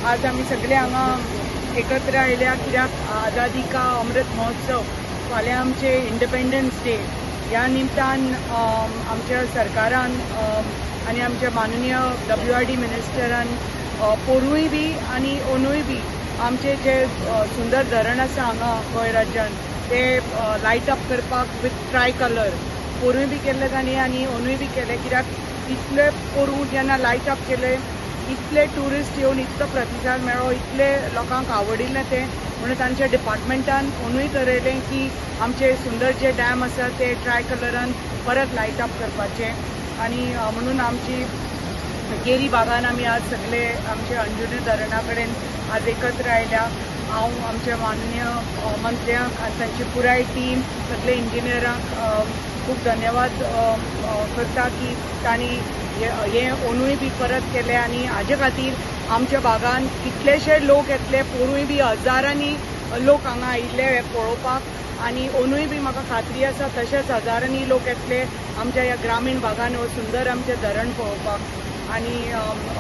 आज आमी सगळे हांगा एकत्र आयल्या कित्याक आझादी का अमृत महोत्सव फाल्यां आमचे इंडिपेंडन्स डे ह्या निमतान आमच्या सरकारान आनी आमच्या माननीय WRD मिनिस्टरान पोरूय बी आनी अंदूय बी आमचे जे सुंदर धरण आसा हांगा गोंय राज्यान ते लायट अप करपाक विथ ट्राय कलर पोरूय बी केल्ले तांणी आनी अंदूय बी केले कित्याक इतले पोरू जेन्ना लायट अप केले इतले ट्युरिस्ट येवन इतलो प्रतिसाद मेळ्ळो इतले लोकांक आवडिल्लें तें म्हणून तांच्या डिपार्टमेंटान अंदूय थारायलें की आमचे सुंदर जे डॅम आसा ते ट्राय कलरान परत लायट अप करपाचे आनी म्हणून आमची केरी बागान आमी आज सगळे आमचे अंजुने धरणा कडेन आज एकत्र आयल्या हांव आमच्या माननीय मंत्र्यांक आनी तांची पुराय टीम सगळे इंजिनियरांक खूब धन्यवाद करता की तांणी हे अंदूय बी परत केले आनी हाजे खातीर आमच्या भागान कितलेशे लोक येतले पोरूय बी हजारांनी लोक हांगा आयिल्ले हे पळोवपाक आनी अंदूय बी म्हाका खात्री आसा तशेंच हजारांनी लोक येतले आमच्या ह्या ग्रामीण भागान हो सुंदर आमचें धरण पळोवपाक आनी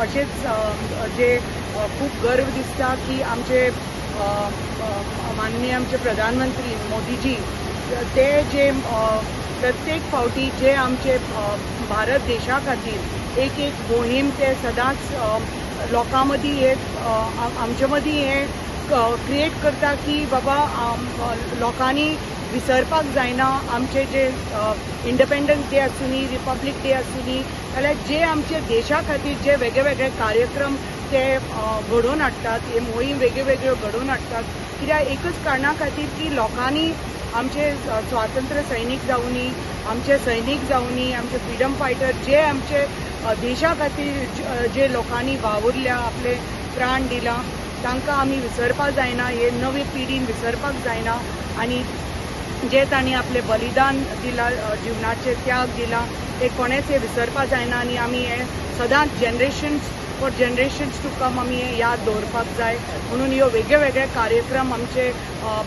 अशेंच जे खूब गर्व दिसता की आमचे माननीय आमचे प्रधानमंत्री मोदीजी ते जे प्रत्येक फावटी जे आमचे भारत देशा खातीर एक मोहीम ते सदांच लोकां मदीं एक आमचे मदीं हे क्रिएट करता की बाबा लोकांनी विसरपाक जायना आमचे जे इंडिपेंडन्स डे आसूं नी रिपब्लीक डे आसूं नी जाल्यार जे आमचे देशा खातीर जे वेगळे वेगळे कार्यक्रम ते घडोवन हाडटात हे मोहीम वेगळ्यो वेगळ्यो घडोवन हाडटात कित्याक एकच कारणां खातीर की लोकांनी आमचे स्वातंत्र्य सैनीक जावनी आमचे सैनीक जावनी आमचे फ्रिडम फायटर जे आमचे देशा खातीर जे लोकांनी वावुरल्या आपले प्राण दिला तांकां आमी विसरपाक जायना हे नवे पिढीन विसरपाक जायना आनी जे तांणी आपले बलिदान दिला जिवनाचे त्याग दिला ते कोणेच हे विसरपाक जायना आनी आमी हे सदांच फॉर जनरेशन्स टू कम आमी हे याद दवरपाक जाय म्हणून ह्यो वेगळे वेगळे कार्यक्रम आमचे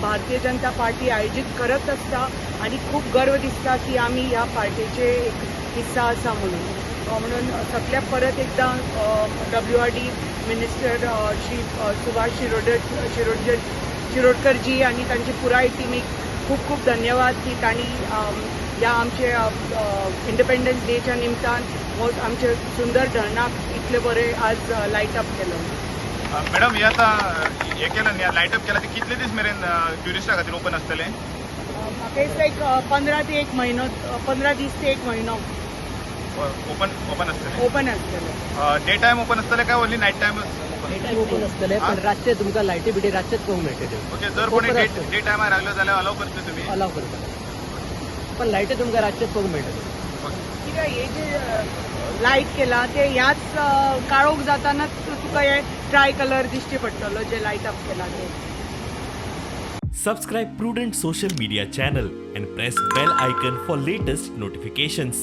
भारतीय जनता पार्टी आयोजीत करत आसता आनी खूब गर्व दिसता की आमी ह्या पार्टीचे एक हिस्सा आसा म्हणून सगळ्या परत एकदां WRD मिनिस्टर श्री सुभाष शिरोडकरजी आनी तांची पुराय टिमीक खूब खूब धन्यवाद की तांणी ह्या आमचे इंडिपेंडन्स डेच्या निमतान हो आमचे सुंदर धरणाक इतले बरे आज लायट अप केलो. मॅडम हे आता हे केलं न्ही लायट अप केला ते कितले दीस मेरेन ट्युरिस्टा खातीर ओपन आसतले? म्हाका दिसता एक 15 ते 1 म्हयनो 15 दीस ते 1 म्हयनो ओपन आसतले. डे टायम ओपन आसतले काय ओन्ली नायट टायम ओपन आसतले पण रातचे तुमकां लायटी बिटी रातचेच पळोवंक मेळटल्यो. ओके जर कोणी डे टायमार आयलो जाल्यार अलाव करतले तुमी? अलाव करता पण लायटी तुमकां रातचेच पळोवंक मेळटल्यो. कित्याक हे जे लायट केला ते ह्याच काळोख जातानाच तुका हे ट्राय कलर दिश्टी पडटलो जे लायट अप केला ते. Subscribe Prudent social media channel and press bell icon for latest notifications.